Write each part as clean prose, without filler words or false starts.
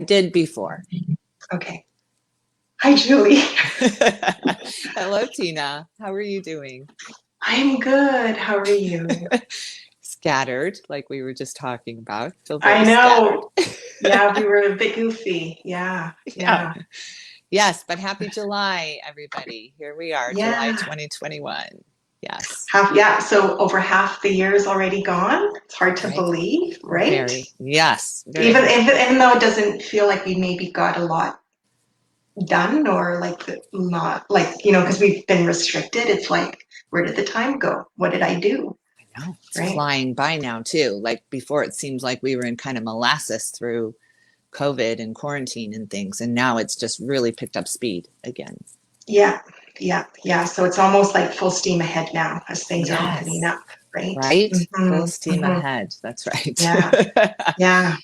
Did before. Okay. Hi, Julie. Hello, Tina. How are you doing? I'm good. How are you? Scattered, like we were just talking about. Feel I very scattered. know. Yeah, we were a bit goofy. Yeah, Yeah. yeah, Yes, but happy July, everybody. Here we are, July yeah. 2021. Yes. Yeah. So over half the year is already gone. It's hard to Right? believe, right? Very. Yes, very Even hard to believe. even though it doesn't feel like we maybe got a lot done or like not like because we've been restricted. It's like, where did the time go? What did I do? I know. It's Right? flying by now, too. Like before, it seems like we were in kind of molasses through COVID and quarantine and things. And now it's just really picked up speed again. Yeah, yeah, yeah. So it's almost like full steam ahead now as things are opening Yes. up, right? Right? Full Hmm. steam Hmm. ahead. That's right. Yeah, yeah.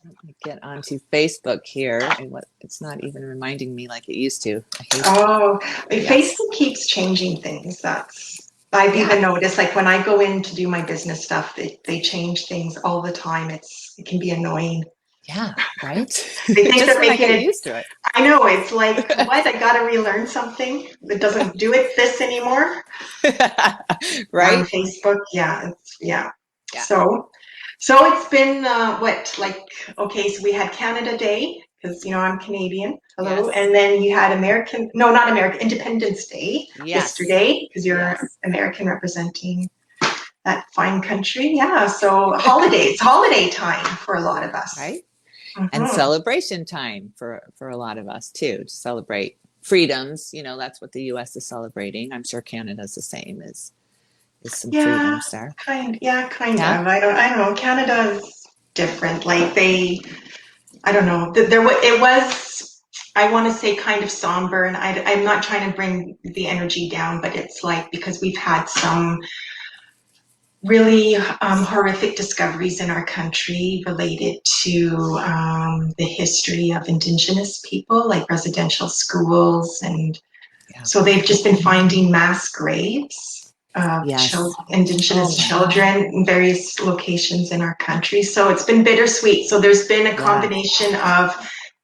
Let me get onto Facebook here. And what it's not even reminding me like it used to. I hate it. Oh, Yes. Facebook keeps changing things. I've even Yeah. noticed, like when I go in to do my business stuff, they change things all the time. It can be annoying. Yeah. Right. They think Just they're when I making get it. used to I know, it's like, what? I gotta relearn something that doesn't do it this anymore it. on Right? Facebook. Yeah, yeah. Yeah. So, it's been what, like, okay, so we had Canada Day because I'm Canadian. Hello, Yes. and then you had American, no, not American, Independence Day Yes. yesterday because you're Yes. American representing that fine country. Yeah, so holidays, holiday time for a lot of us. Right? And Hmm. celebration time for a lot of us too, to celebrate freedoms. That's what the US is celebrating. I'm sure Canada's the same, is some Yeah, freedoms there. kind Yeah. of. I don't know. Canada is different. Like I don't know. It was, I want to say, kind of somber, and I'm not trying to bring the energy down, but it's like because we've had some really horrific discoveries in our country related to the history of Indigenous people, like residential schools, and Yeah. so they've just been finding mass graves of Yes. Oh Indigenous my gosh. children in various locations in our country. So it's been bittersweet. So there's been a Yeah. combination of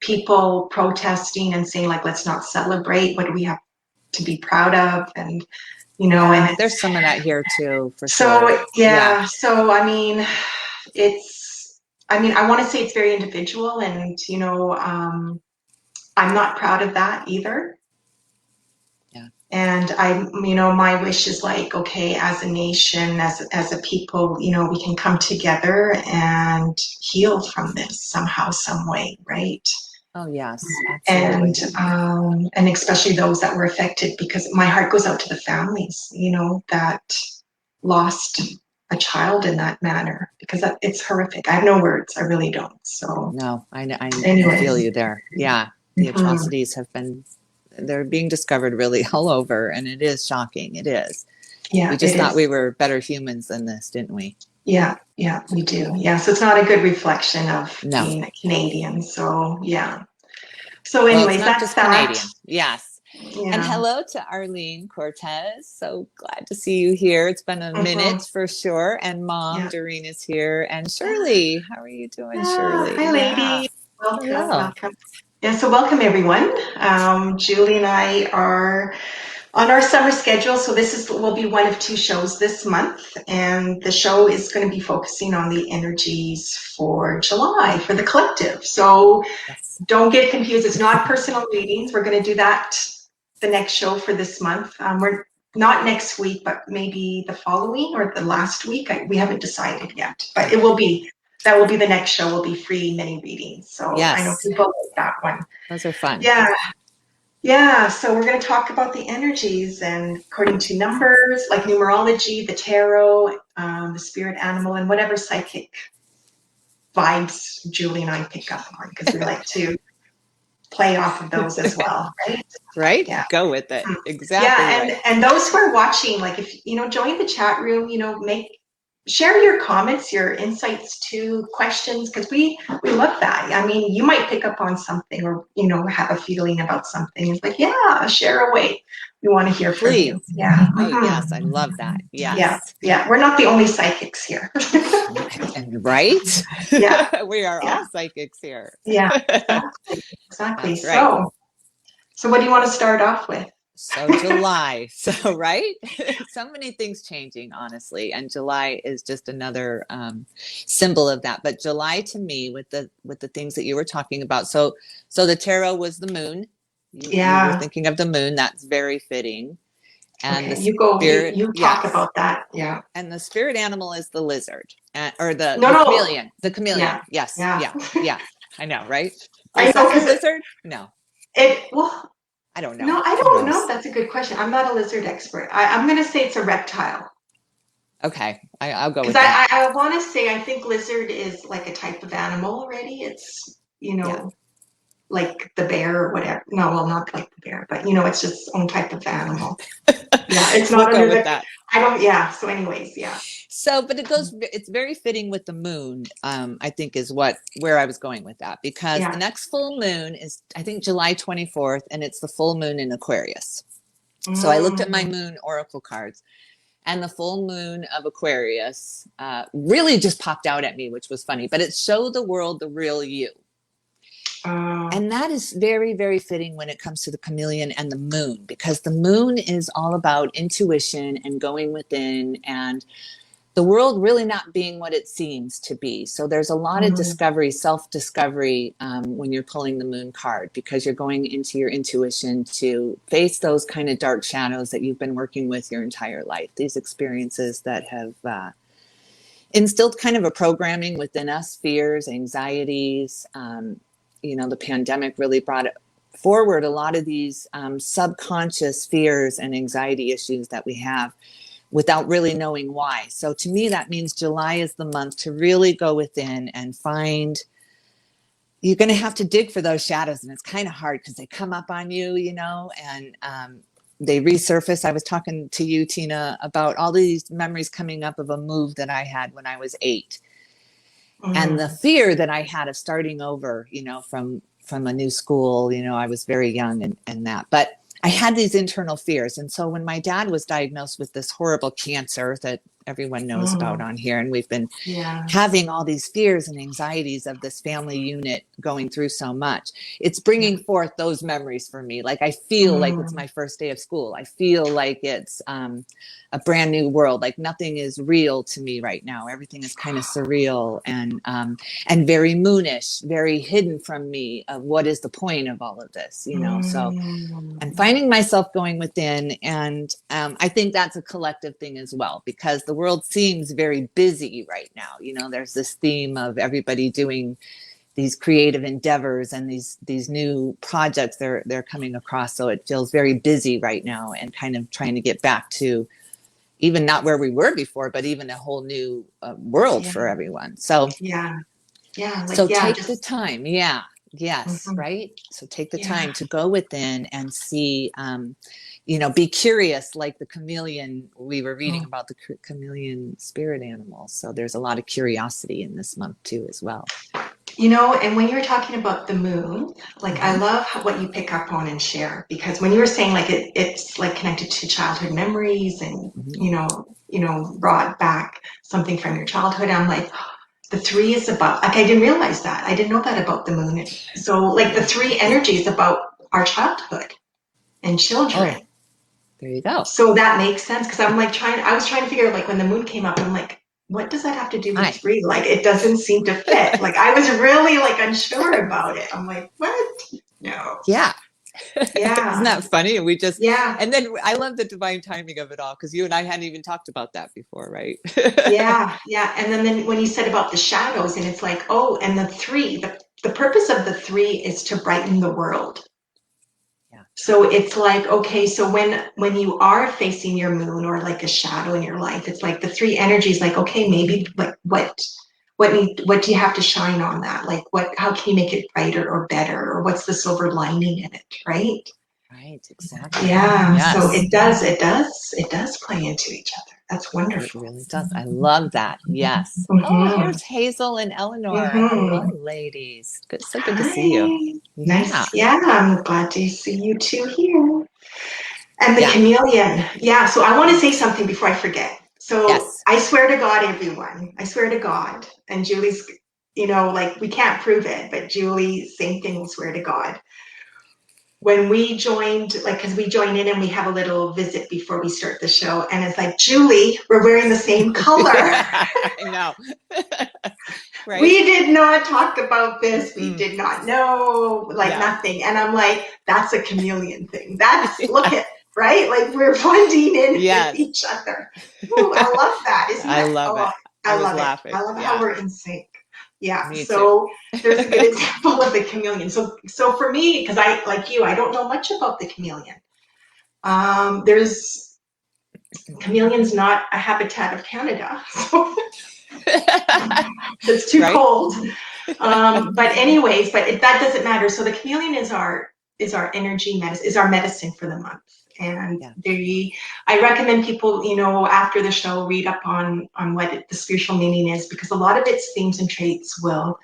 people protesting and saying, like, let's not celebrate. What do we have to be proud of? And Yeah. it's There's some of that here too, for sure. so, Yeah. yeah. So, I want to say it's very individual, and, I'm not proud of that either. Yeah. And my wish is like, okay, as a nation, as a people, we can come together and heal from this somehow, some way, right? Oh yes, And absolutely. and especially those that were affected, because my heart goes out to the families, that lost a child in that manner, because it's horrific. I have no words. I really don't. So, No, I feel anyways. you there. Yeah. The Mhm. atrocities they're being discovered really all over, and it is shocking. It is. We Yeah, it just thought we is. were better humans than this, didn't we? Yeah, yeah, we do. Yeah, so it's not a good reflection of No. being a Canadian. So, yeah. So, Well, it's anyways, not that's just that. Canadian. Yes. And Yeah. hello to Arlene Cortez. So glad to see you here. It's been a Hmm. minute for sure. And Mom Yeah. Doreen is here. And Shirley, how are you doing, Yeah. Shirley? Hi, Yeah. lady. Welcome, Hello. welcome. Yeah, so welcome everyone. Julie and I are on our summer schedule. So this will be one of two shows this month. And the show is going to be focusing on the energies for July for the collective. So Yes. don't get confused. It's not personal readings. We're going to do that the next show for this month. We're not next week, but maybe the following or the last week. We haven't decided yet, but that will be the next show. Will be free mini readings. So I know Yes. people like that one. Those are fun. Yeah, yeah. So we're going to talk about the energies and according to numbers, like numerology, the tarot, the spirit animal, and whatever psychic vibes Julie and I pick up on, because we like to play off of those as well, right? Right? Yeah. Go with it. Exactly Yeah, right. and those who are watching, like, if join the chat room, make share your comments, your insights to questions, because we love that. I mean, you might pick up on something or, have a feeling about something. It's like, yeah, share away. We want to hear from you. Please. Yeah. Oh, yes, I love that. Yeah. Yes. Yeah. We're not the only psychics here. And right? Yeah. We are Yeah. all psychics here. Yeah. Exactly. Exactly. That's right. So what do you want to start off with? So July. So right? So many things changing, honestly. And July is just another symbol of that. But July to me, with the things that you were talking about. So the tarot was the moon. You were Yeah. thinking of the moon. That's very fitting. And the Okay. You go. spirit, You talk yes. about that. Yeah. And the spirit animal is the lizard, or the No, the no. chameleon. The Yeah. chameleon. Yes. Yeah. Yeah. Yeah. I know, right? Or I is know that the because lizard? No, well, I don't no, know. I Who don't know. knows? That's a good question. I'm not a lizard expert. I'm going to say it's a reptile. Okay, I'll go Because with that. I want to say, I think lizard is like a type of animal already. It's, Yeah. like the bear or whatever. No, well, not like the bear, but it's just its own type of animal. Yeah, it's We'll not go under with the, that. I don't, yeah. So anyways, yeah. So, but it's very fitting with the moon, I think is where I was going with that, because the Yeah. next full moon is, I think, July 24th, and it's the full moon in Aquarius. So I looked at my Mm. moon oracle cards, and the full moon of Aquarius really just popped out at me, which was funny, but it showed the world the real you. Uh, And that is very, very fitting when it comes to the chameleon and the moon, because the moon is all about intuition and going within, and the world really not being what it seems to be. So there's a lot of mm, discovery, self-discovery, when you're pulling the moon card, because you're going into your intuition to face those kind of dark shadows that you've been working with your entire life. These experiences that have instilled kind of a programming within us, fears, anxieties. The pandemic really brought forward a lot of these subconscious fears and anxiety issues that we have without really knowing why. So to me, that means July is the month to really go within and find. You're going to have to dig for those shadows, and it's kind of hard because they come up on you, and they resurface. I was talking to you, Tina, about all these memories coming up of a move that I had when I was 8, and the mm, fear that I had of starting over, from a new school. I was very young, and that, but I had these internal fears. And so when my dad was diagnosed with this horrible cancer that everyone knows about mm, on here, and we've been yeah. having all these fears and anxieties of this family unit going through so much, it's Yeah. bringing forth those memories for me. Like I feel like it's Mm, my first day of school. I feel like it's a brand new world. Like nothing is real to me right now. Everything is kind of surreal and very moonish, very hidden from me of what is the point of all of this. So I'm mm, finding myself going within, and I think that's a collective thing as well, because the world seems very busy right now. There's this theme of everybody doing these creative endeavors and these new projects they're coming across. So it feels very busy right now, and kind of trying to get back to even not where we were before, but even a whole new world yeah. for everyone. So Yeah. Yeah. so Like, yeah, take the just, time. Yeah. Yes. mhm, Right. So take the yeah. time to go within and see, be curious, like the chameleon. We were reading Mm. about the chameleon spirit animal. So there's a lot of curiosity in this month too, as well. And when you were talking about the moon, like I Mm-hmm. love what you pick up on and share, because when you were saying like it's like connected to childhood memories and Mm-hmm. brought back something from your childhood, I'm like, the three is about, like, I didn't realize that. I didn't know that about the moon. So like the Yeah. three energy is about our childhood and Oh, children. there you go. So that makes sense, because I was trying to figure out, like, when the moon came up, I'm like, what does that have to do with Hi. three? Like, it doesn't seem to fit. Like, I was really like unsure about it. I'm like, what? No. Yeah. Isn't Yeah. that funny? Yeah. And then I love the divine timing of it all, because you and I hadn't even talked about that before, right? Yeah. Yeah. And then when you said about the shadows, and it's like, oh, and the three, the purpose of the three is to brighten the world. Yeah. So it's like, okay, so when you are facing your moon or like a shadow in your life, it's like the three energies, like, okay, maybe like what do you have to shine on that? Like how can you make it brighter or better? Or what's the silver lining in it, right? Right. Exactly. Yeah. So Yes. it does play into each other. That's It wonderful. really does. I love that. Yes. Oh, Mm-hmm. here's Hazel and Eleanor. Hello, Mm-hmm. ladies. Good, so good to see you. Hi. Yeah. Nice. Yeah, I'm glad to see you two here. And the Yeah. chameleon. Yeah, so I want to say something before I forget. So Yes. I swear to God, everyone, I swear to God. And Julie's, like we can't prove it, but Julie, same thing, we swear to God. When we joined, like, because we join in and we have a little visit before we start the show, and it's like, Julie, we're wearing the same color. I know. Right? We did not talk about this. We Mm-mm. did not know, like Yeah. nothing. And I'm like, that's a chameleon thing. That's, look Yeah. at, right? Like we're blending in with Yes. each other. Ooh, I love that. Isn't I that, love oh, it. I I was love it. laughing. I love how Yeah. we're in sync. Yeah. Me too. So there's a good example of the chameleon. So for me, because I, like you, I don't know much about the chameleon. There's chameleon's not a habitat of Canada. So it's too Right? cold. But anyways, that doesn't matter. So the chameleon is our energy medicine, is our medicine for the month. And Yeah. I recommend people, after the show, read up on what the spiritual meaning is, because a lot of its themes and traits will,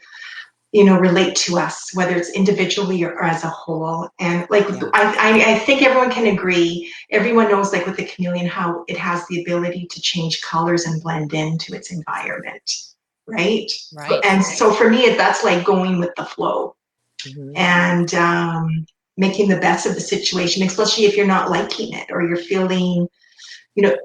relate to us, whether it's individually or as a whole. And like Yeah. I think everyone can agree, everyone knows, like with the chameleon, how it has the ability to change colors and blend into its environment, right? Right. And so for me, that's like going with the flow Hmm. and making the best of the situation, especially if you're not liking it or you're feeling,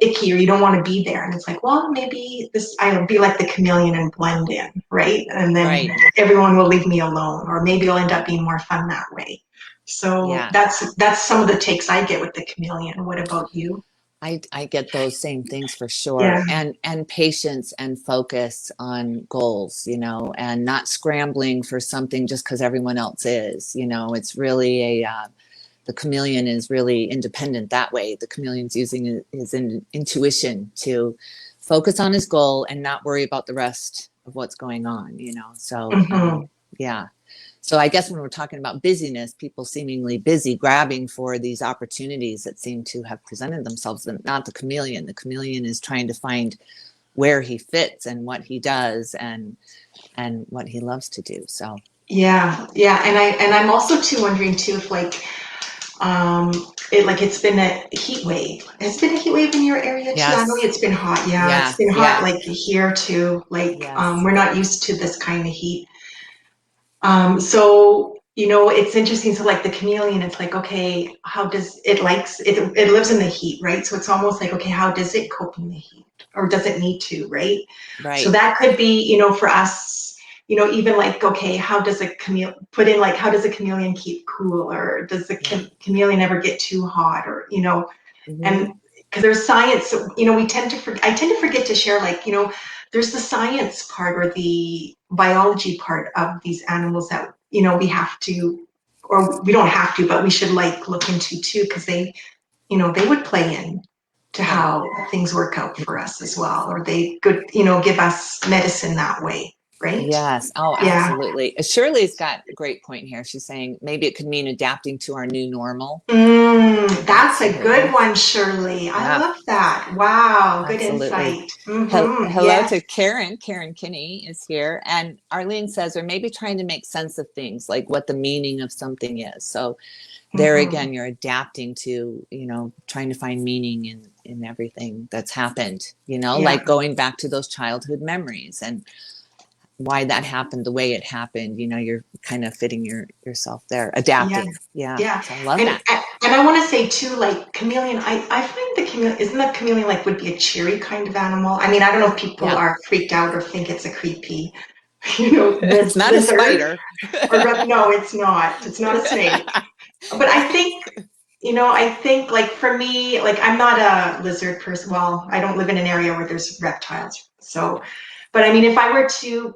icky, or you don't want to be there. And it's like, well, maybe I'll be like the chameleon and blend in, right? And then Right. everyone will leave me alone, or maybe it'll end up being more fun that way. So Yeah. that's some of the takes I get with the chameleon. What about you? I get those same things for sure. Yeah. And patience and focus on goals, and not scrambling for something just because everyone else is. It's really the chameleon is really independent that way. The chameleon's using his intuition to focus on his goal and not worry about the rest of what's going on. So Mm-hmm. yeah. So I guess when we're talking about busyness, people seemingly busy grabbing for these opportunities that seem to have presented themselves, but not the chameleon. The chameleon is trying to find where he fits and what he does and what he loves to do. So Yeah, yeah, and I'm also too wondering too if um it's been a heat wave. Has it been a heat wave in your area too? I know yes, it's been hot. Yeah, it's yeah, been hot yeah, like here too. Like yes, we're not used to this kind of heat. So it's interesting. So like the chameleon, it's like, okay, how does it likes it? It lives in the heat, right? So it's almost like, okay, how does it cope in the heat, or does it need to, right? So right, that could be, for us, even like, okay, how does a chameleon put in, like, how does a chameleon keep cool, or does the yeah, chameleon ever get too hot, or hmm, and because there's science, I tend to forget to share, like, there's the science part or the biology part of these animals that, we have to, or we don't have to, but we should like look into too, because they would play in to yeah. how things work out for us as well, or they could, give us medicine that way, right? Yes. Oh, Yeah. absolutely. Shirley's got a great point here. She's saying maybe it could mean adapting to our new normal. That's a good Absolutely. one, Shirley. I Yeah, love that. Wow, good absolutely. insight. Mm-hmm. Hello Yes. to Karen. Karen Kinney is here. And Arlene says, or maybe trying to make sense of things, like what the meaning of something is. So there Mm-hmm. again, you're adapting to, trying to find meaning in everything that's happened, Yeah. like going back to those childhood memories and why that happened the way it happened. You're kind of fitting yourself there, Yeah. adapting. Yeah. Yeah. So I love And that. and I want to say too, like chameleon, I find the chameleon, isn't that chameleon like would be a cheery kind of animal? I mean, I don't know if people Yeah. are freaked out or think it's a creepy, It's not a lizard, spider. or no, it's not. It's not a snake. But I think like for me, like I'm not a lizard person. Well, I don't live in an area where there's reptiles. So, but I mean, if I were to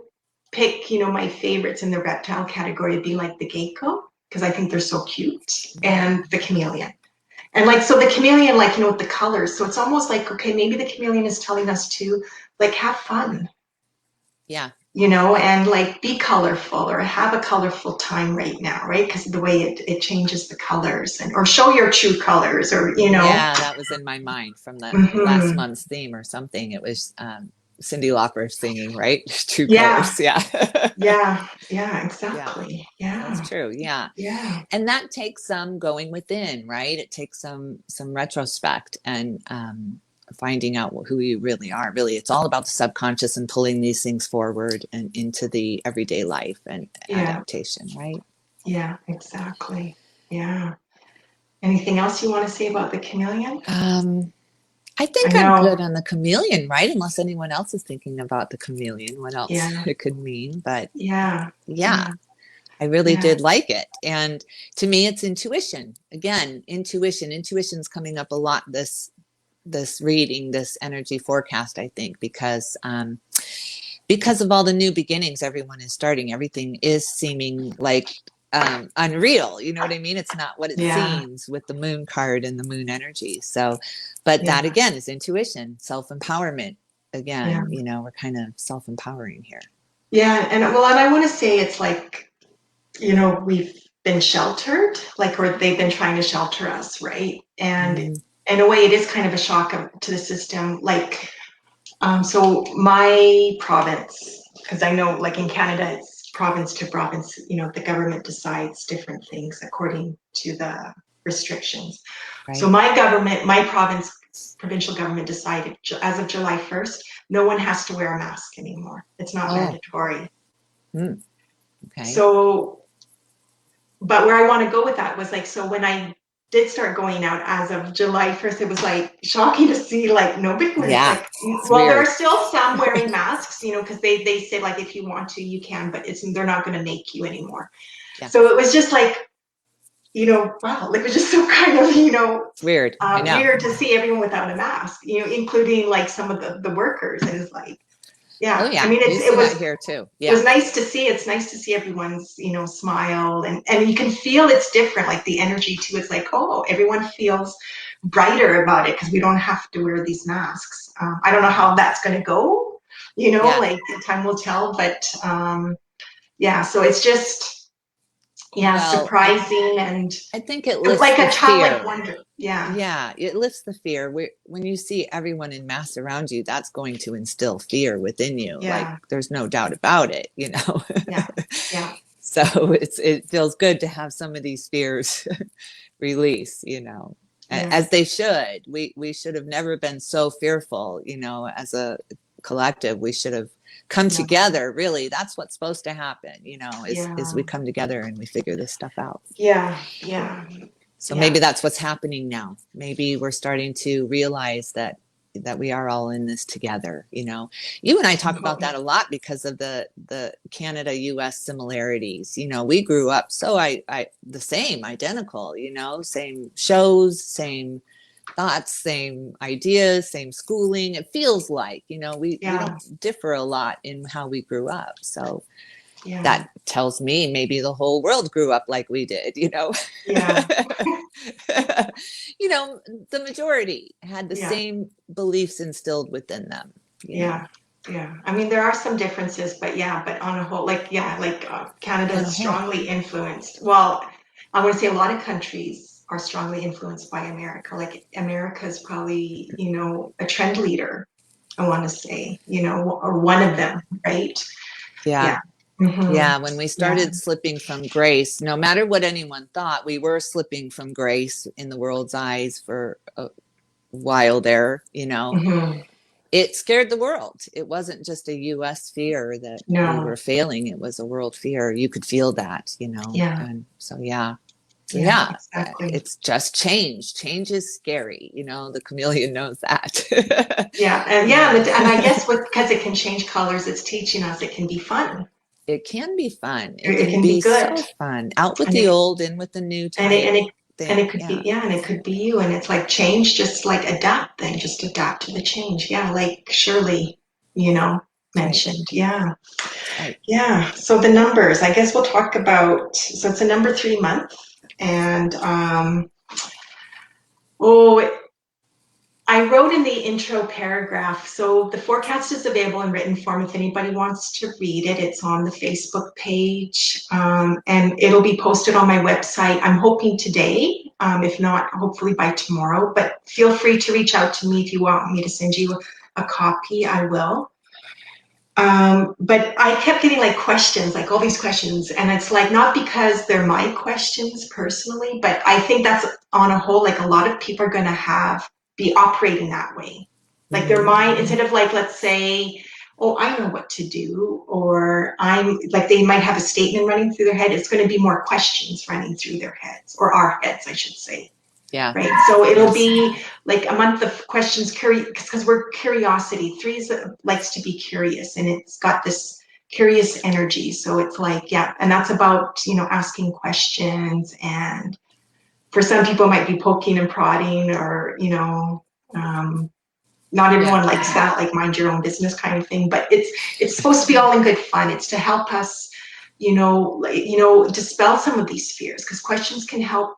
pick, my favorites in the reptile category, it'd be like the gecko, because I think they're so cute, and the chameleon. And like, so the chameleon, like, with the colors. So it's almost like, okay, maybe the chameleon is telling us to like have fun, Yeah. and like be colorful or have a colorful time right now, right? Because of the way it changes the colors or show your true colors or. Yeah, that was in my mind from the last Hmm. month's theme or something. It was Cyndi Lauper singing, right? True Yeah, colors. Yeah. yeah, Yeah, exactly. that's Yeah, true. Yeah. yeah, And that takes some going within, right? It takes some retrospect and finding out who you really are. Really, it's all about the subconscious and pulling these things forward and into the everyday life and yeah, adaptation, right? yeah, exactly. Yeah. Anything else you want to say about the chameleon? Um, I I think I'm know. good on the chameleon, right? Unless anyone else is thinking about the chameleon, what else Yeah, it could mean. But yeah, yeah, yeah, I really yeah, did like it. And to me, it's intuition. Again, intuition. Intuition's coming up a lot this reading, this energy forecast, I think, because of all the new beginnings everyone is starting, everything is seeming like unreal. You know what I mean? It's not what it yeah, seems with the moon card and the moon energy. So, but that yeah, again is intuition, self-empowerment. yeah, Again, we're kind of self-empowering here. yeah. And I want to say it's like, we've been sheltered, like, or they've been trying to shelter us, right? And Mm, in a way, it is kind of a shock to the system. Like, so my province, because I know, like in Canada, it's province to province. The government decides different things according to the restrictions. So right. my provincial government decided as of July 1st, no one has to wear a mask anymore. It's not Oh, mandatory. mm, okay. So, but where I want to go with that was like, so when I did start going out as of July 1st, it was like shocking to see like nobody was Yeah, like, it's well, there are weird. still some wearing masks, because they say like if you want to, you can, but they're not going to make you anymore. Yeah, So it was just like, wow, like it was just so kind of, it's weird. I know. weird to see everyone without a mask, including like some of the workers. And it's like, Oh yeah, I yeah, mean, we see that here too. it Yeah. was nice to see. It's nice to see everyone's, smile and you can feel it's different, like the energy too. It's like, oh, everyone feels brighter about it because we don't have to wear these masks. I don't know how that's going to go, Yeah. like time will tell, but yeah, so it's just, yeah, Well, surprising and I think it lifts like the a childlike fear. wonder. Yeah, Yeah, it lifts the fear. When you see everyone in mass around you, that's going to instill fear within you. Like yeah, there's no doubt about it. yeah, yeah, So it feels good to have some of these fears release, yeah, as they should. We should have never been so fearful, as a collective. We should have come no, together. Really, that's what's supposed to happen, is yeah, we come together and we figure this stuff out. yeah, yeah, So yeah, maybe that's what's happening now. Maybe we're starting to realize that we are all in this together. You and I talk about that a lot because of the Canada US similarities. We grew up so I the same, identical, same shows, same thoughts, same ideas, same schooling. It feels like, we yeah, don't differ a lot in how we grew up. So yeah, that tells me maybe the whole world grew up like we did. yeah, you know, the majority had the yeah. same beliefs instilled within them. Yeah, yeah. I mean, there are some differences, but yeah, but on a whole, like, yeah, like Canada On is a whole. strongly influenced. Well, I want to say a lot of countries are strongly influenced by America. Like, America is probably, a trend leader, I want to say, or one of them, right? Yeah. Yeah. Hmm. Yeah. When we Yeah. started slipping from grace, no matter what anyone thought, we were slipping from grace in the world's eyes for a while there. Hmm. It scared the world. It wasn't just a US fear that we No. were failing, it was a world fear. You could feel that. Yeah. And so, yeah. So, Yeah, yeah, exactly. it's just change. Change is scary. The chameleon knows that. Yeah. And you yeah, know, and I guess because it can change colors, it's teaching us it can be fun. it can be fun. It It can can be be good. so fun. Out with And the it old, in with the new and it type and it and thing. it could be, Yeah, yeah, and it could be you, and it's like change, just like adapt, then just adapt to the change. Yeah, like Shirley, that's right. mentioned. Yeah, That's right. yeah. So the numbers, I guess we'll talk about. So it's a number 3 month, and oh, I wrote in the intro paragraph, so the forecast is available in written form if anybody wants to read it. It's on the Facebook page, and it'll be posted on my website. I'm hoping today, if not, hopefully by tomorrow, but feel free to reach out to me if you want me to send you a copy, I will. But I kept getting like questions, like all these questions, and it's like not because they're my questions personally, but I think that's on a whole, like a lot of people are going to be operating that way. Like their mind, instead of like, let's say, oh, I know what to do, or I'm like, they might have a statement running through their head. It's going to be more questions running through their heads, or our heads, I should say. Yeah. Right. So it'll Yes. be like a month of questions, because we're curiosity. Threes likes to be curious, and it's got this curious energy. So it's like, yeah, and that's about, asking questions. And for some people it might be poking and prodding, or, not everyone likes that, like mind your own business kind of thing. But it's supposed to be all in good fun. It's to help us, dispel some of these fears, because questions can help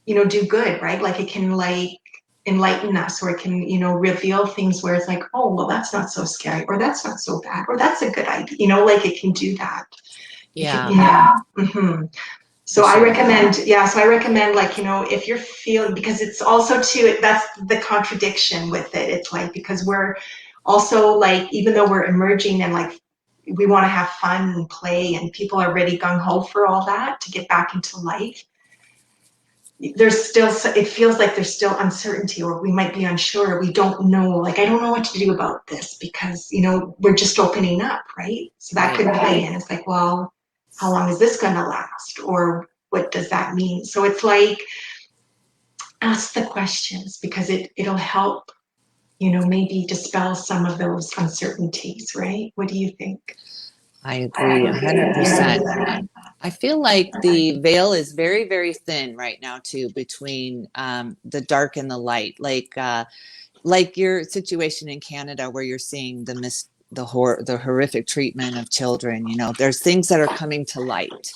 do good, right? Like it can like enlighten us, or it can, reveal things where it's like, oh, well, that's not so scary, or that's not so bad, or that's a good idea, like it can do that. Yeah. Yeah. Mm-hmm. So For I sure. recommend, like, if you're feeling, because it's also too, that's the contradiction with it. It's like, because we're also like, even though we're emerging and like, we want to have fun and play, and people are ready gung ho for all that to get back into life, there's still, it feels like there's still uncertainty, or we might be unsure. We don't know, like, I don't know what to do about this, because, we're just opening up, right? So that could play in. It's like, well, how long is this going to last? Or what does that mean? So it's like, ask the questions, because it'll help, maybe dispel some of those uncertainties, right? What do you think? I agree 100%. I feel like the veil is very, very thin right now too, between the dark and the light. Like your situation in Canada, where you're seeing the horrific treatment of children. There's things that are coming to light,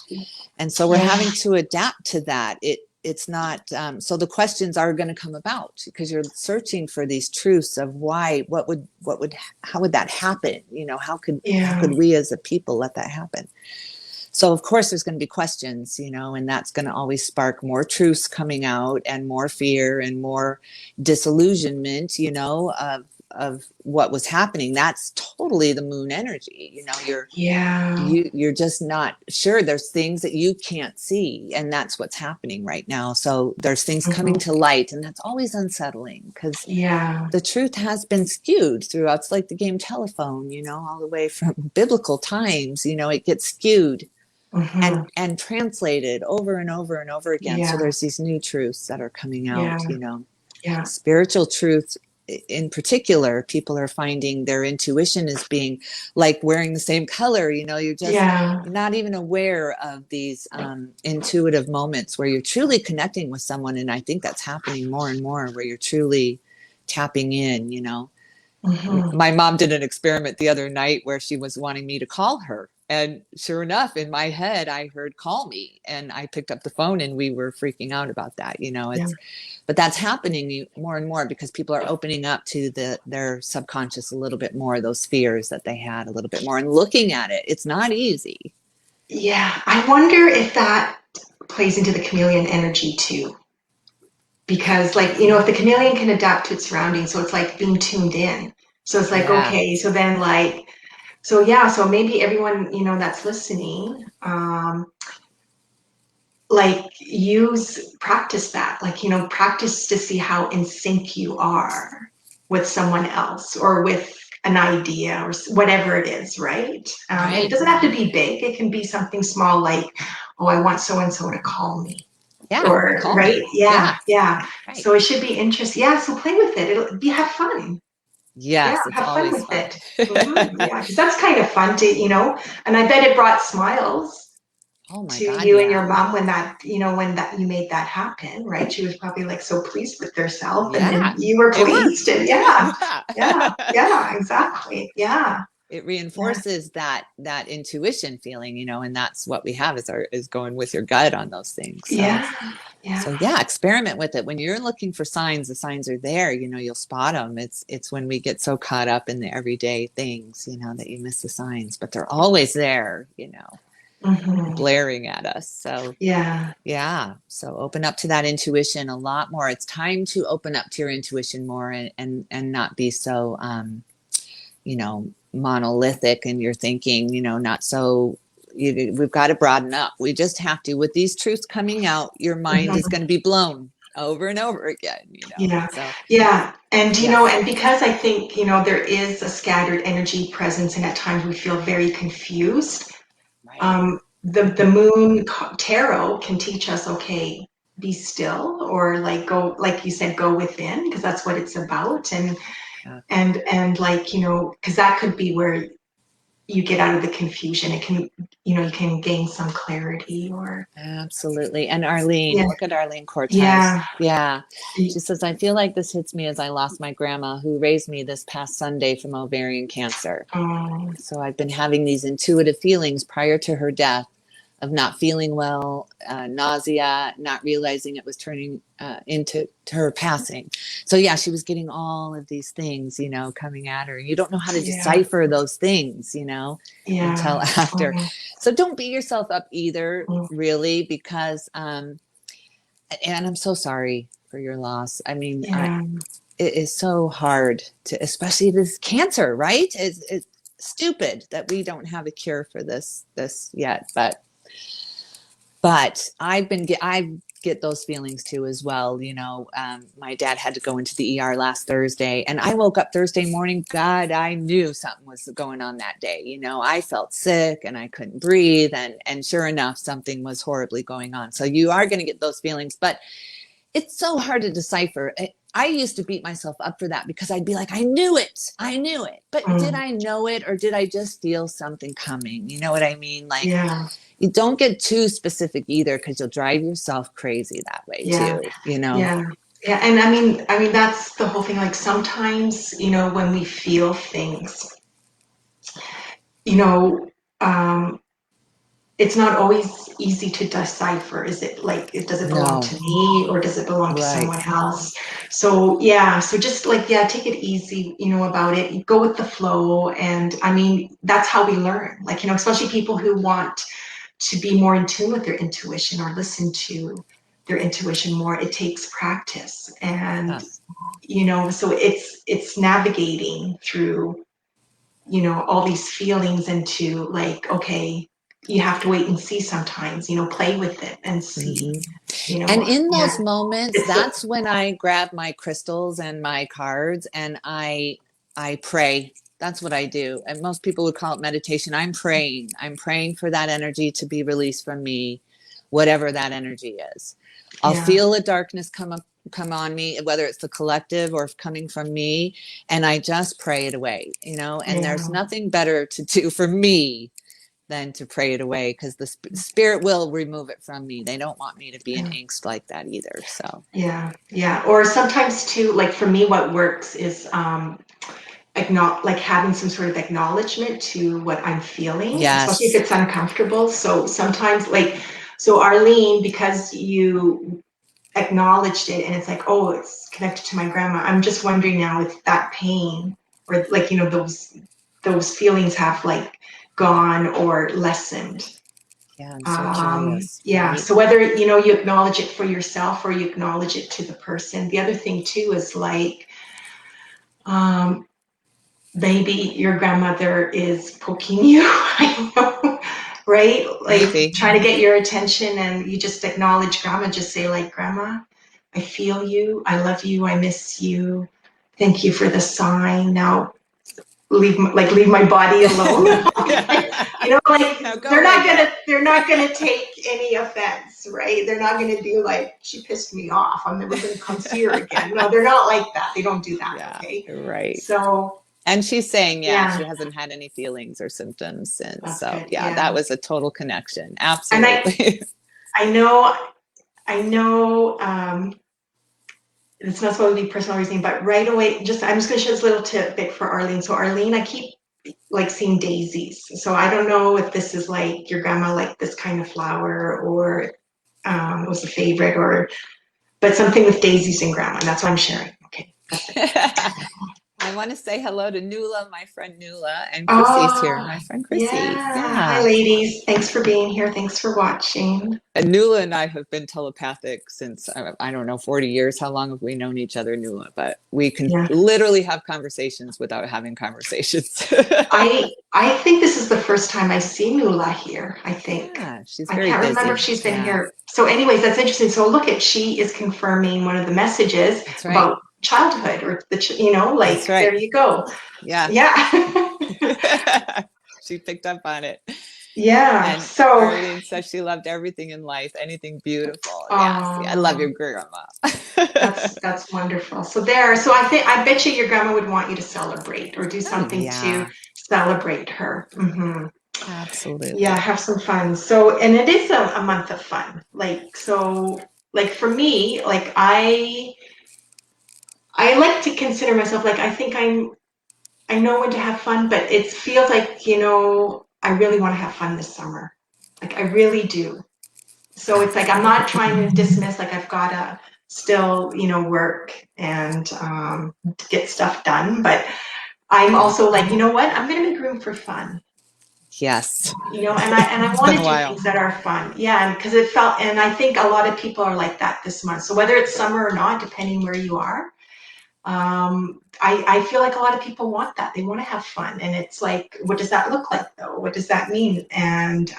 and so we're having to adapt to that. It's not so the questions are going to come about, because you're searching for these truths of why, how would that happen? How could we as a people let that happen? So of course there's going to be questions, and that's going to always spark more truths coming out, and more fear, and more disillusionment, of what was happening. That's totally the moon energy. You're just not sure. There's things that you can't see, and that's what's happening right now. So there's things coming to light, and that's always unsettling, because the truth has been skewed throughout. It's like the game telephone, all the way from biblical times. It gets skewed and translated over and over and over again. So there's these new truths that are coming out. Spiritual truths in particular, people are finding their intuition is being like wearing the same color. You're not even aware of these intuitive moments where you're truly connecting with someone. And I think that's happening more and more, where you're truly tapping in. My mom did an experiment the other night where she was wanting me to call her. And sure enough, in my head, I heard "call me," and I picked up the phone, and we were freaking out about that. But that's happening more and more, because people are opening up to their subconscious a little bit more, those fears that they had a little bit more, and looking at it. It's not easy. Yeah, I wonder if that plays into the chameleon energy too. Because, like, if the chameleon can adapt to its surroundings, so it's like being tuned in. So it's like, okay, so then, like, so yeah, so maybe everyone, that's listening, like, practice that, like, practice to see how in sync you are with someone else, or with an idea, or whatever it is, right? And it doesn't have to be big. It can be something small, like, oh, I want so and so to call me. Or right, yeah. Right. So it should be interesting. Yeah, so play with it. Have fun. Yes, it's have fun always with fun. it. Yeah, because that's kind of fun to, and I bet it brought smiles Oh my to God, you and yeah. your mom when that you made that happen, right? She was probably like so pleased with herself, and then you were pleased, and exactly, It reinforces that intuition feeling, and that's what we have is going with your gut on those things. So Yeah. So yeah, experiment with it. When you're looking for signs, the signs are there. You'll spot them. It's when we get so caught up in the everyday things, that you miss the signs, but they're always there, Hmm. blaring at us. So Yeah. yeah, so open up to that intuition a lot more. It's time to open up to your intuition more, and not be so monolithic in your thinking, not so. We've got to broaden up. We just have to. With these truths coming out, your mind is Hmm. going to be blown over and over again. Yeah. So Yeah. And, yes, and because I think, there is a scattered energy presence and at times we feel very confused. right. The moon tarot can teach us, okay, be still, or like go, like you said, go within, because that's what it's about. And, Yeah. and like, because that could be where you get out of the confusion. It can, you can gain some clarity or, Absolutely. And Arlene, yeah, look at Arlene Cortez. yeah. Yeah. She says, I feel like this hits me as I lost my grandma who raised me this past Sunday from ovarian cancer. Um, So I've been having these intuitive feelings prior to her death of not feeling well, nausea, not realizing it was turning into to her passing. So yeah, she was getting all of these things, coming at her. You don't know how to yeah, decipher those things, until yeah. after. So don't beat yourself up either, Mhm. really, because and I'm so sorry for your loss. I mean, Yeah. it is so hard to, especially this cancer, right? It's stupid that we don't have a cure for this yet, but I get those feelings too as well. My dad had to go into the ER last Thursday, and I woke up Thursday morning. God, I knew something was going on that day. I felt sick and I couldn't breathe, and sure enough, something was horribly going on. So you are going to get those feelings, but it's so hard to decipher. I used to beat myself up for that because I'd be like, I knew it. But did Mm. I know it, or did I just feel something coming? You know what I mean? Like, Yeah. you don't get too specific either, because you'll drive yourself crazy that way Yeah. too. Yeah. Yeah. And I mean, that's the whole thing. Like sometimes, when we feel things, you know, um, it's not always easy to decipher. Is it like, does it belong No, to me or does it belong to right. someone else? So yeah, so just like, yeah, take it easy, about it. You go with the flow. And I mean, that's how we learn. Like, especially people who want to be more in tune with their intuition or listen to their intuition more. It takes practice. And, Yes. so it's navigating through, all these feelings into like, okay, you have to wait and see sometimes, play with it and see, Hmm. And in those yeah, moments, it's a, that's when I grab my crystals and my cards, and I pray. That's what I do. And most people would call it meditation. I'm praying. I'm praying for that energy to be released from me, whatever that energy is. I'll yeah, feel a darkness come on me, whether it's the collective or coming from me, and I just pray it away. And there's yeah, nothing better to do for me than to pray it away, because the spirit will remove it from me. They don't want me to be in yeah. angst like that either. So Yeah, yeah. Or sometimes too, like for me, what works is like having some sort of acknowledgement to what I'm feeling, especially if yes, it's uncomfortable. So sometimes, like, so Arlene, because you acknowledged it and it's like, oh, it's connected to my grandma. I'm just wondering now if that pain or like, those feelings have like gone or lessened. yeah, I'm so curious, Yeah, right? so whether you acknowledge it for yourself or you acknowledge it to the person. The other thing too is like um, maybe your grandmother is poking you. I know, right? Like Maybe. trying to get your attention, and you just acknowledge grandma. Just say like, Grandma, I feel you. I love you. I miss you. Thank you for the sign. Now leave my body alone. Yeah. Like Now go they're away, not gonna girl. they're not gonna take any offense, right? They're not gonna do like, she pissed me off, I'm never gonna come see her again. No, they're not like that. They don't do that. Yeah, Okay, right. so And she's saying, yeah, yeah, she hasn't had any feelings or symptoms since. that's So good. yeah, Yeah, that was a total connection. and Absolutely. I know I know it's not supposed to be personal reasoning, but right away, I'm just gonna share this little tidbit for Arlene. So Arlene, I keep like seeing daisies. So I don't know if this is like your grandma like this kind of flower, or It was a favorite, or but something with daisies and grandma. That's what I'm sharing. Okay, that's it. I want to say hello to Nula, my friend Nula, and Chrissy's here, Oh, my friend Chrissy. yeah. Hi, Yeah. ladies. Thanks for being here. Thanks for watching. And Nula and I have been telepathic since, I don't know, 40 years. How long have we known each other, Nula? But we can Yeah. literally have conversations without having conversations. I think this is the first time I see Nula here, I think. Yeah, she's I very can't remember if busy. she's been Yeah, here. So anyways, that's interesting. So look at, she is confirming one of the messages that's right. about childhood, or That's like right. there you go. Yeah. Yeah. She picked up on it. Yeah. And So, Arlene says she loved everything in life, anything beautiful. Yeah, see, I love oh, your grandma. that's wonderful. So there. So I bet you your grandma would want you to celebrate or do Oh, something to yeah, celebrate her. Hmm. Yeah, absolutely. have some fun. So, and it is a month of fun. Like, so, like for me, like I like to consider myself like, I think I know when to have fun, but it feels like, I really want to have fun this summer. Like I really do. So it's like I'm not Absolutely. trying to dismiss, like I've gotta still, work and get stuff done, but I'm Yeah. also like, you know what? I'm gonna make room for fun. Yes. And I It's want been to a do while. things that are fun. Yeah, and because it felt, and I think a lot of people are like that this month. So whether it's summer or not, depending where you are, I feel like a lot of people want that. They want to have fun, and it's like, what does that look like though? What does that mean? And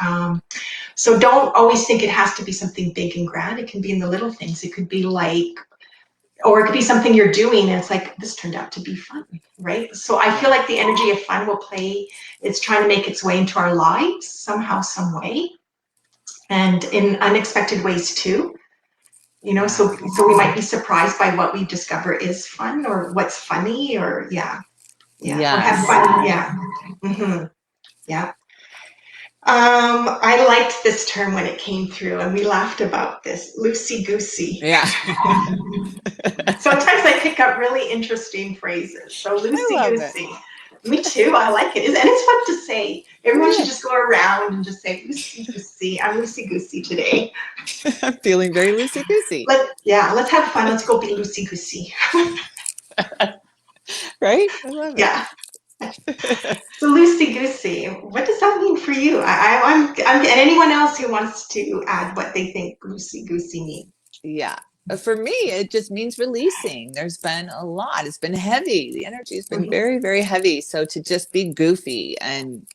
so don't always think it has to be something big and grand. It can be in the little things. It could be like, or it could be something you're doing and it's like, this turned out to be fun, right? So I feel Yeah. like the energy of fun will play, it's trying to make its way into our lives somehow, some way, and in unexpected ways too. Yeah. So we might be surprised by what we discover is fun or what's funny, or yeah, or have Yes. fun, yeah. Hmm. Yeah. I liked this term when it came through, and we laughed about this, loosey goosey. Yeah. Sometimes I pick up really interesting phrases. So I loosey love it. goosey. Me too. I like it, and it's fun to say. Everyone It should just is. go around and just say loosey goosey. I'm loosey goosey today. I'm feeling very loosey goosey. Let's have fun. Let's go be loosey goosey. Right? I love Yeah. it. So loosey goosey. What does that mean for you? And anyone else who wants to add what they think loosey goosey means. Yeah. For me, it just means releasing. There's been a lot. It's been heavy. The energy has been Mhm. very, very heavy. So to just be goofy and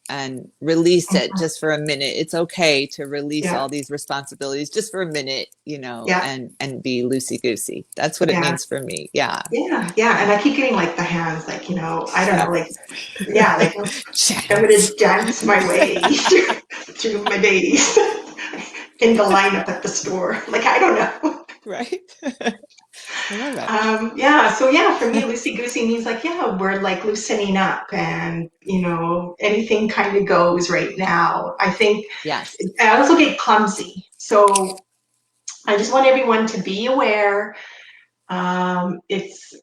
release it just for a minute. It's okay to release Yeah. all these responsibilities just for a minute, Yeah. and be loosey goosey. That's what it Yeah. means for me. Yeah. Yeah. Yeah. And I keep getting like the hands, like, I don't know, like, Yes. yeah, like I'm Chance. gonna dance my way through my days in the lineup at the store. Like I don't know. Right? I love it. Yeah, so yeah, for me, loosey goosey means like, yeah, we're like loosening up, and anything kind of goes right now. I think Yes. I also get clumsy, so I just want everyone to be aware. It's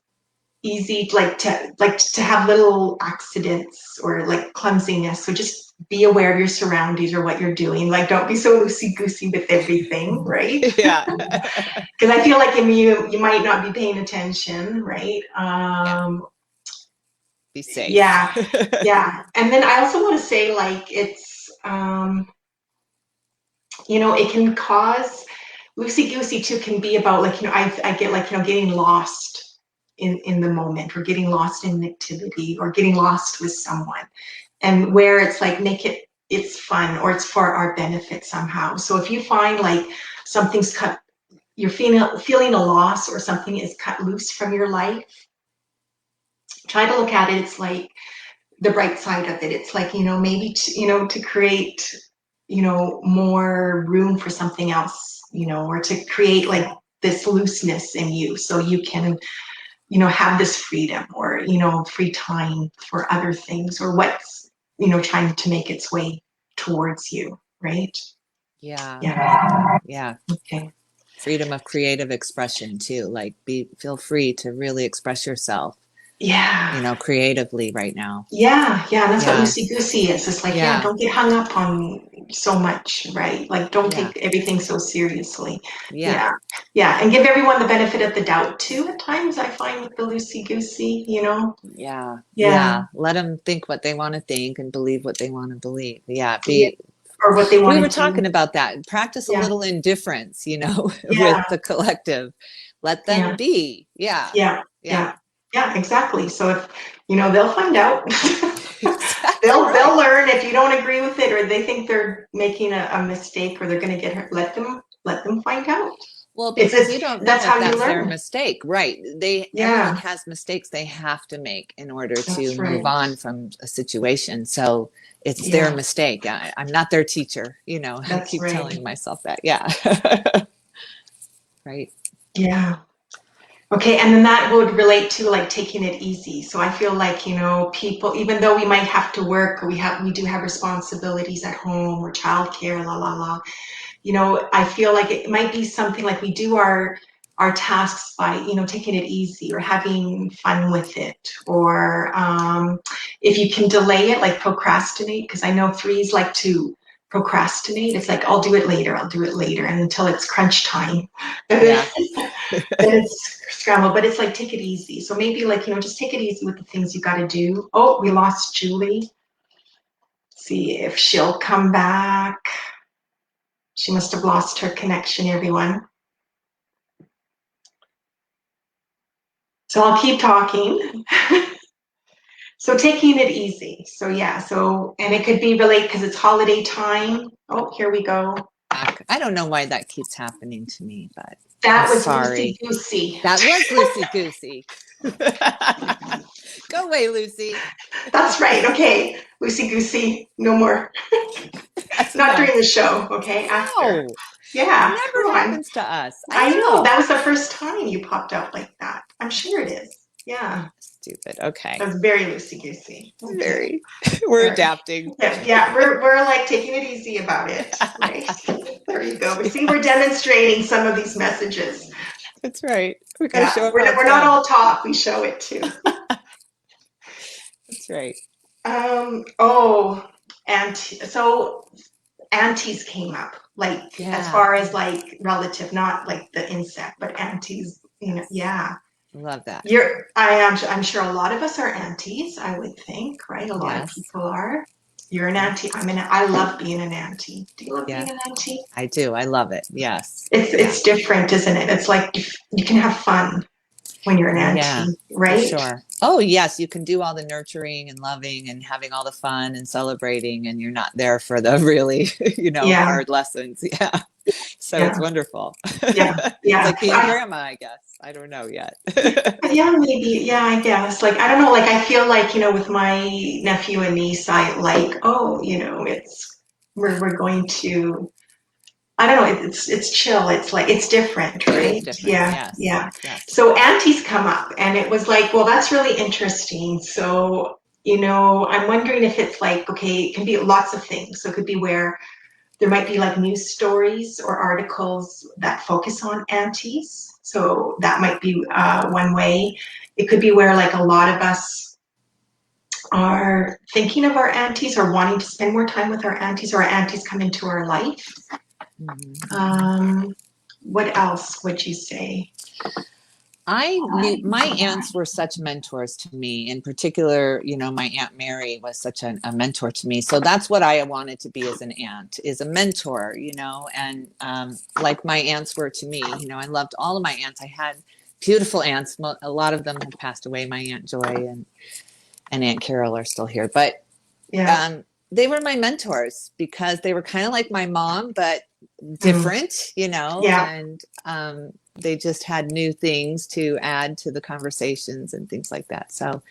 easy like to have little accidents or like clumsiness, so just be aware of your surroundings or what you're doing. Like don't be so loosey goosey with everything, right? Yeah. Because I feel like you might not be paying attention, right? Yeah. Be safe. Yeah, yeah. And then I also want to say, like, it's it can cause loosey goosey too, can be about like, I get like, getting lost in the moment, or getting lost in an activity, or getting lost with someone, and where it's like, it's fun, or it's for our benefit somehow. So if you find like something's cut, you're feeling a loss, or something is cut loose from your life, try to look at it. It's like the bright side of it. It's like, maybe to create, more room for something else, or to create like this looseness in you, so you can, have this freedom, or, free time for other things, or what's, trying to make its way towards you, right? Yeah. Yeah. Yeah. Okay. Freedom of creative expression too. Like feel free to really express yourself. Yeah. creatively right now. Yeah, and that's what Yeah. loosey goosey is. It's like, yeah, Yeah. don't get hung up on so much, right? Like, don't Yeah. take everything so seriously. Yeah. Yeah, yeah, and give everyone the benefit of the doubt too. At times, I find with the loosey goosey, Yeah. yeah, Yeah. Let them think what they want to think and believe what they want to believe. Yeah. yeah, or what they We want were to talking do. about that. Practice a Yeah, little indifference, yeah, with the collective. Let them yeah, be. Yeah. yeah, Yeah. yeah, yeah, exactly. So if they'll find out. Exactly They'll right. learn if you don't agree with it, or they think they're making a mistake, or they're going to get hurt. Let them find out. Well, It's because you it's don't know that's if how you that's their learn. mistake, right? Everyone Yeah, has mistakes they have to make in order to that's move right. on from a situation. So it's their Yeah, mistake. I'm not their teacher, I that's keep right. telling myself that. Yeah. Right. Yeah. Okay, and then that would relate to like taking it easy. So I feel like, people, even though we might have to work, or we do have responsibilities at home or childcare, la la la, I feel like it might be something like we do our tasks by, taking it easy or having fun with it, or if you can delay it, like procrastinate, because I know threes like to procrastinate. It's like I'll do it later, and until it's crunch time, then Yeah. it's scrambled. But it's like take it easy. So maybe like just take it easy with the things you got to do. Oh, we lost Julie. See if she'll come back. She must have lost her connection, everyone. So I'll keep talking. So taking it easy. So yeah, and it could be related because it's holiday time. Oh, here we go. I don't know why that keeps happening to me, but I'm That was loosey sorry. goosey. That was Lucy Goosey. Go away, Lucy. That's right. Okay. Loosey goosey. No more. That's Not enough. during the show. Okay. After. No, it Yeah. Come never on. happens to us. I I know. know. That was the first time you popped out like that. I'm sure it is. Yeah. Stupid. Okay. That was very loosey goosey. Okay. Very. We're All right. adapting. Yeah, yeah, we're like taking it easy about it, right? There you go. We see we're demonstrating some of these messages. That's right. We got to Yeah, show them we're how not, it's we're not done. all talk. We show it too. That's right. Oh, so aunties came up, like as Yeah. far as like relative, not like the insect, but aunties. Yeah. Love that. I'm sure a lot of us are aunties. I would think, right? A lot of Yes. people are. You're an Yep. auntie. I love being an auntie. Do you love Yeah. being an auntie? I do. I love it. Yes. Yeah. It's different, isn't it? It's like you can have fun when you're an Yeah, auntie, for right? sure. Oh, yes, you can do all the nurturing and loving and having all the fun and celebrating, and you're not there for the really, Yeah, hard lessons. Yeah. So it's yeah, wonderful. yeah, It's yeah. like being grandma, I guess. I don't know yet. Yeah, maybe. Yeah, I guess. Like, I don't know. Like, I feel like, with my nephew and niece, I like, oh, we're going to, I don't know, it's chill. It's like, it's different, It is right? different. Yeah, Yes. yeah. Yes. So aunties come up, and it was like, well, that's really interesting. So, I'm wondering if it's like, okay, it can be lots of things. So it could be where there might be like news stories or articles that focus on aunties. So that might be one way. It could be where like a lot of us are thinking of our aunties or wanting to spend more time with our aunties, or our aunties come into our life. Mhm. What else would you say? I knew my aunts were such mentors to me. In particular, my Aunt Mary was such a mentor to me. So that's what I wanted to be as an aunt, is a mentor, and like my aunts were to me. I loved all of my aunts. I had beautiful aunts. A lot of them have passed away. My Aunt Joy and Aunt Carol are still here, but Yeah. um, they were my mentors because they were kind of like my mom, but Mm. different, Yeah. and they just had new things to add to the conversations and things like that. So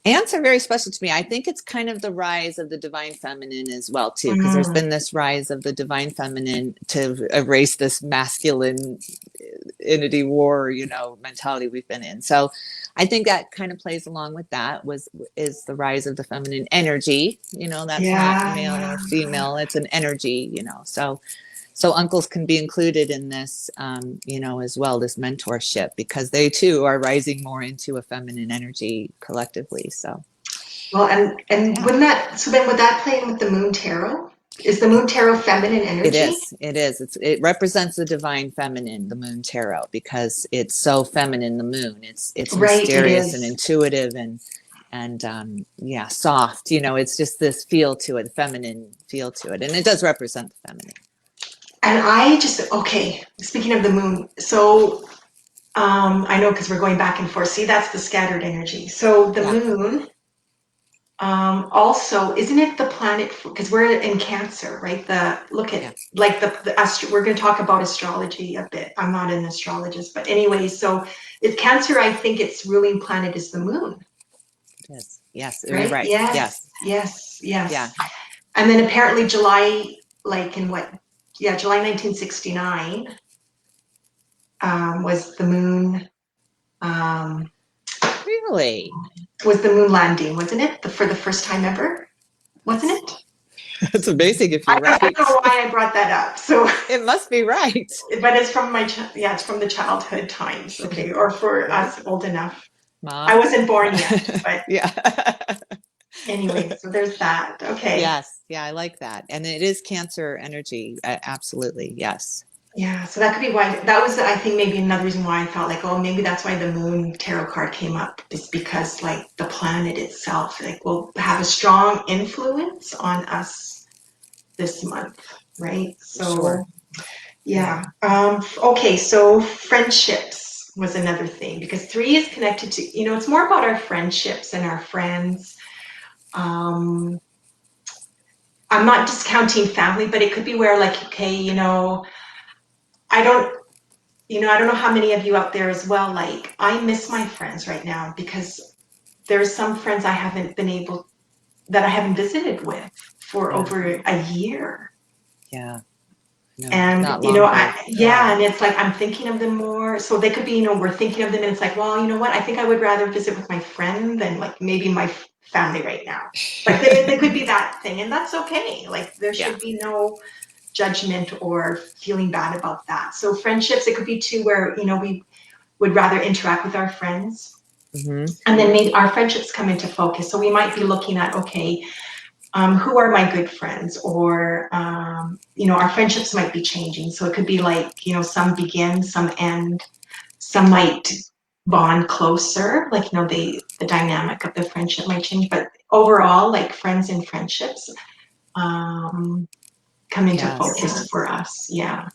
ants are very special to me. I think it's kind of the rise of the divine feminine as well, too, because there's Mm. been this rise of the divine feminine to erase this masculine entity war, mentality we've been in. So I think that kind of plays along with that is the rise of the feminine energy. That's not Yeah. male or Yeah. female. It's an energy, So uncles can be included in this, as well, this mentorship, because they too are rising more into a feminine energy collectively. So Well, and yeah, wouldn't that, so then would that play in with the moon tarot? Is the moon tarot feminine it energy? is. It is. It represents the divine feminine, the moon tarot, because it's so feminine. The moon. It's Right, it mysterious and is. intuitive and yeah, soft. It's just this feel to it, feminine feel to it, and it does represent the feminine. And okay, speaking of the moon, so I know because we're going back and forth. See, that's the scattered energy. So the Yeah, moon, also, isn't it the planet? Because we're in Cancer, right? Look yeah, at like we're going to talk about astrology a bit. I'm not an astrologist, but anyway, so if Cancer, I think its ruling planet is the moon, it is. Yes, you're right? right. Yes, Yes, yes, yeah. yes. And then apparently July, like in what? Yeah, July 1969 was the moon. Um, Really? was the moon landing, wasn't it? For the first time ever, wasn't That's it? that's amazing if you're I don't right. know why I brought that up. So, It must be right. but it's from yeah, it's from the childhood times, okay, or for Right? us old enough. I Moms? wasn't born yet, but Yeah. anyway, so there's that. Okay. Yes. Yeah, I like that. And it is Cancer energy. Absolutely. Yes. Yeah, so that could be why that was, I think, maybe another reason why I thought like, oh, maybe that's why the moon tarot card came up is because like the planet itself like will have a strong influence on us this month, right? Sure. So Yeah. yeah. Okay, so friendships was another thing because three is connected to, it's more about our friendships and our friends. Um, I'm not discounting family, but it could be where like, okay, I don't, I don't know how many of you out there as well, like I miss my friends right now because there's some friends that I haven't visited with for Yeah. over a year. Yeah. No, And, not long here. Yeah. yeah, and it's like I'm thinking of them more. So they could be, we're thinking of them, and it's like, well, you know what? I think I would rather visit with my friend than like maybe my family right now. Like they could be that thing, and that's okay. Like there Yeah. should be no judgment or feeling bad about that. So friendships, it could be too where, we would rather interact with our friends. Hmm. And then maybe our friendships come into focus. So we might be looking at, okay, who are my good friends, or our friendships might be changing, so it could be like, some begin, some end, some might bond closer, like, the dynamic of the friendship might change, but overall, like, friends and friendships come into Yes. focus for us. Yeah,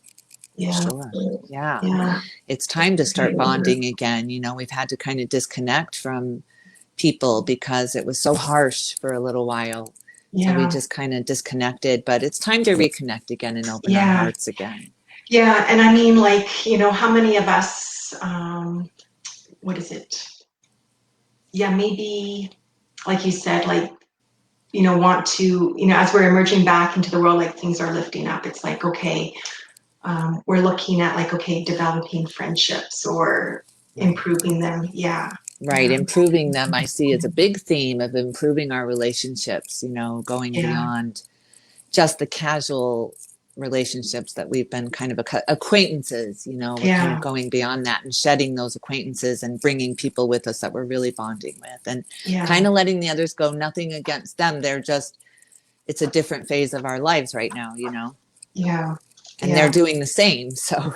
yeah, Sure. Yeah. yeah, It's time to start bonding again. We've had to kind of disconnect from people because it was so harsh for a little while. So we yeah, just kind of disconnected, but it's time to reconnect again and open our yeah, hearts again. yeah. And I mean, like, how many of us, what is it, yeah, maybe like you said, like, want to, as we're emerging back into the world, like things are lifting up. It's like, okay, we're looking at like, okay, developing friendships or Right. improving them. Yeah. Right. Yeah. Improving them, I see as a big theme of improving our relationships, going Yeah. beyond just the casual relationships that we've been kind of acquaintances, we're kind of Yeah. going beyond that and shedding those acquaintances and bringing people with us that we're really bonding with and kind Yeah. of letting the others go. Nothing against them. It's a different phase of our lives right now, Yeah. and they're Yeah. doing the same. So,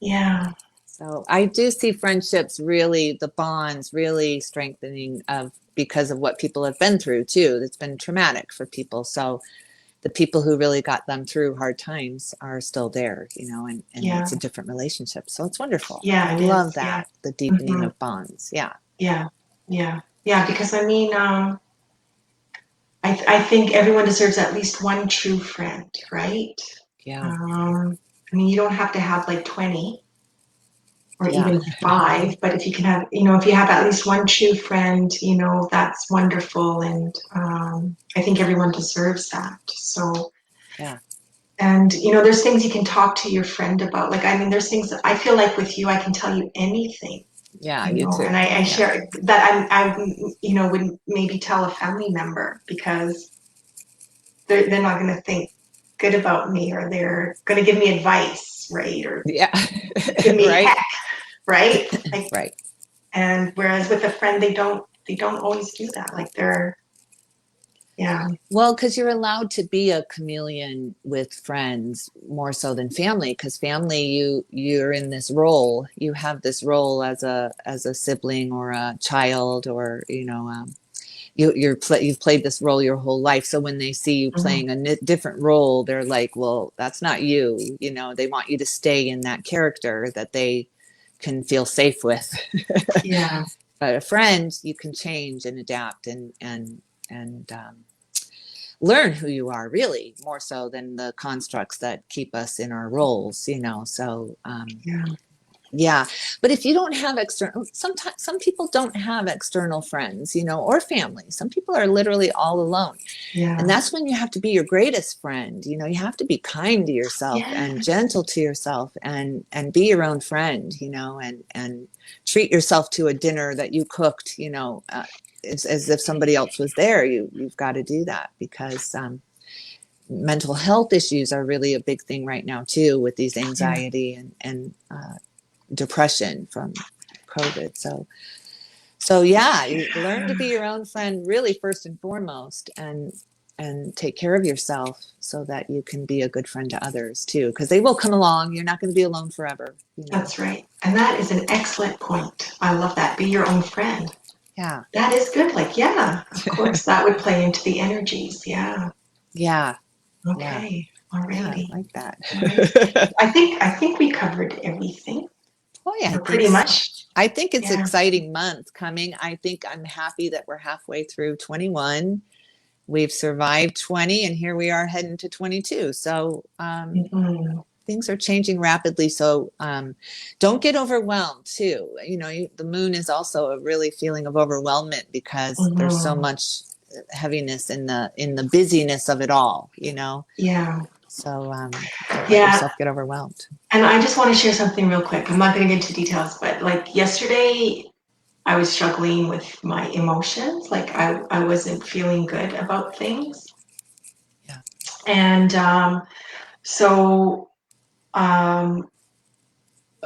Yeah. so I do see friendships really, the bonds really strengthening because of what people have been through too. It's been traumatic for people. So the people who really got them through hard times are still there, and Yeah. it's a different relationship. So it's wonderful. I Yeah. It love is. Yeah. that, the deepening Hmm. of bonds. Yeah. Yeah. Yeah. Yeah. Because I mean, I think everyone deserves at least one true friend, right? Yeah. I mean, you don't have to have like 20 or Yeah. even 5, but if you can have, if you have at least one true friend, that's wonderful. And I think everyone deserves that. So, Yeah. and, there's things you can talk to your friend about. Like, I mean, there's things that I feel like with you, I can tell you anything, Yeah. You and too. I Yeah. share that would maybe tell a family member because they're not going to think. good about me, or they're going to give me advice, right? Or Yeah. give me Right. heck, right? Like, Right. and whereas with a friend, they don't always do that. Like they're, yeah, Well, because you're allowed to be a chameleon with friends more so than family. Because family, you're in this role. You have this role as a sibling or a child, or you've played this role your whole life. So when they see you mm-hmm. playing a different role, they're like, well, that's not you. They want you to stay in that character that they can feel safe with. Yeah, But a friend, you can change and adapt and learn who you are, really more so than the constructs that keep us in our roles. So yeah, yeah, but if you don't have external, sometimes some people don't have external friends, or family. Some people are literally all alone. And yeah, that's when you have to be your greatest friend. You have to be kind to yourself and yes, gentle to yourself and be your own friend, and treat yourself to a dinner that you cooked, as if somebody else was there. You've got to do that because mental health issues are really a big thing right now too, with these yeah, anxiety and depression from COVID. So yeah, you learn to be your own friend, really, first and foremost, and take care of yourself so that you can be a good friend to others too, because they will come along. You're not going to be alone forever. that's right. And that is an excellent point. I love that. Be your own friend. Yeah. That is good. Like, yeah, of course, that would play into the energies. Yeah. Yeah. Yeah. Okay. Yeah, I Alrighty. like that. All right. I think we covered everything. Oh yeah, I think Pretty so. much. I think it's an Yeah. exciting month coming. I think I'm happy that we're halfway through 21. We've survived 20, and here we are heading to 22. So Mm-hmm. things are changing rapidly. So don't get overwhelmed too. The moon is also a really feeling of overwhelmment because there's so Mm-hmm. much heaviness in the busyness of it all. Yeah. So don't let Yeah. yourself get overwhelmed. And I just want to share something real quick. I'm not going to get into details, but like yesterday, I was struggling with my emotions. Like I wasn't feeling good about things. Yeah. And so um,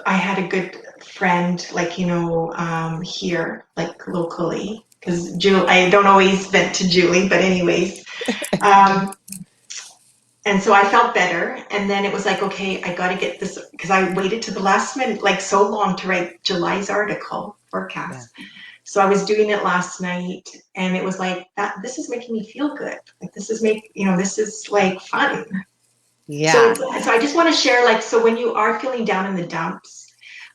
I had a good friend, like, here, like locally, because I don't always vent to Julie, but anyways. Um, and so I felt better. And then it was like, okay, I got to get this, because I waited to the last minute, like so long to write July's article Yeah. forecast. So I was doing it last night, and it was like that. This is making me feel good. Like this is like fun. So, Yeah. so I just want to share, like, so when you are feeling down in the dumps,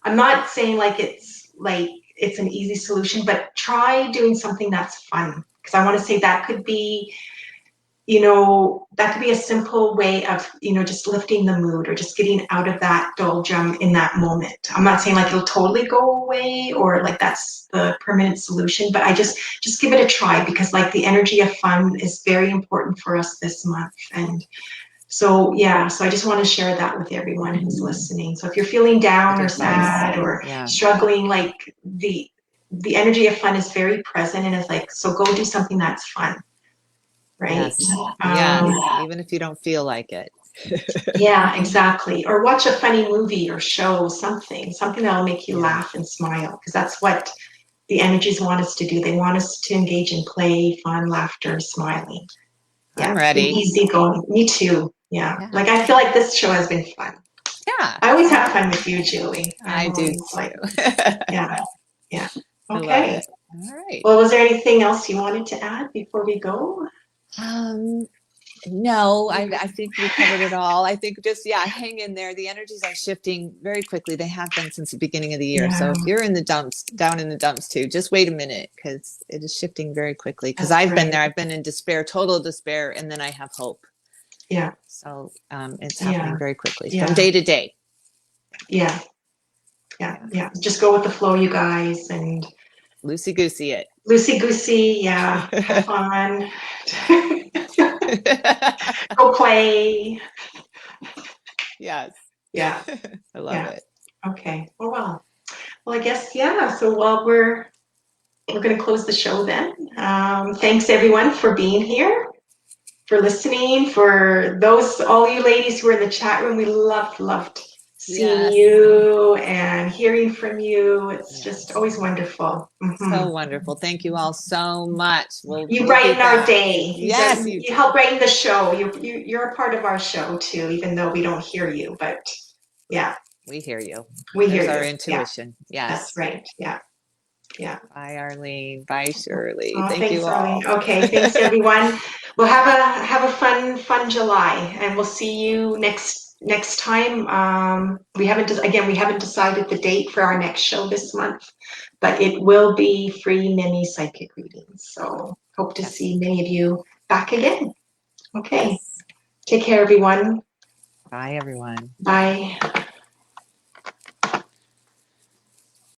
I'm not saying like it's an easy solution, but try doing something that's fun. Because I want to say that could be a simple way of, just lifting the mood or just getting out of that doldrum in that moment. I'm not saying like it'll totally go away or like that's the permanent solution, but I just give it a try because like the energy of fun is very important for us this month. And so, yeah, so I just want to share that with everyone who's listening. So if you're feeling down Good or advice. sad or Yeah. struggling, like the energy of fun is very present and it's like, so go do something that's fun, right? Yes. Um, Yes. Even if you don't feel like it. yeah, exactly. Or watch a funny movie or show, something that'll make you Yeah. laugh and smile, because that's what the energies want us to do. They want us to engage in play, fun, laughter, smiling. I'm Yeah, ready. easy going. Me too. Yeah. Yeah. Like I feel like this show has been fun. Yeah. I always have fun with you, Julie. I I'm do always too. like, yeah, yeah. I love Okay. it. All right. Well, was there anything else you wanted to add before we go? Um, no, I think we covered it all. I think just, yeah, hang in there. The energies are shifting very quickly. They have been since the beginning of the year. So Yeah, if you're in the dumps, down in the dumps too, just wait a minute because it is shifting very quickly. Because that's I've been right. there. I've been in despair, total despair, and then I have hope. Yeah, So it's happening yeah, very quickly from yeah, day to day. yeah, yeah, Yeah. yeah. Just go with the flow, you guys, and Loosey goosey it. loosey goosey. Yeah, have fun. Go play. Yes. Yeah, I love yeah. it. Okay. Oh well. Well, I guess yeah. So while we're going to close the show then. Thanks everyone for being here, listening. For those, all you ladies who are in the chat room, we loved seeing Yes. you and hearing from you. It's just Yes. always wonderful. So wonderful. Thank you all so much. You We'll be brighten our back. day. Yes, you You do. help brighten the show. You're a part of our show too, even though we don't hear you. But yeah, We hear you. we hear There's our you. Yeah, intuition. that's Yes. right. Yeah, yeah. Bye, Arlene. Bye, Shirley. Oh, Thank you thanks, Arlene. all. Okay, thanks everyone. We'll have a fun July, and we'll see you next time. We haven't decided the date for our next show this month, but it will be free mini psychic readings. So hope to Yes. see many of you back again. Okay, Yes. take care, everyone. Bye, everyone. Bye.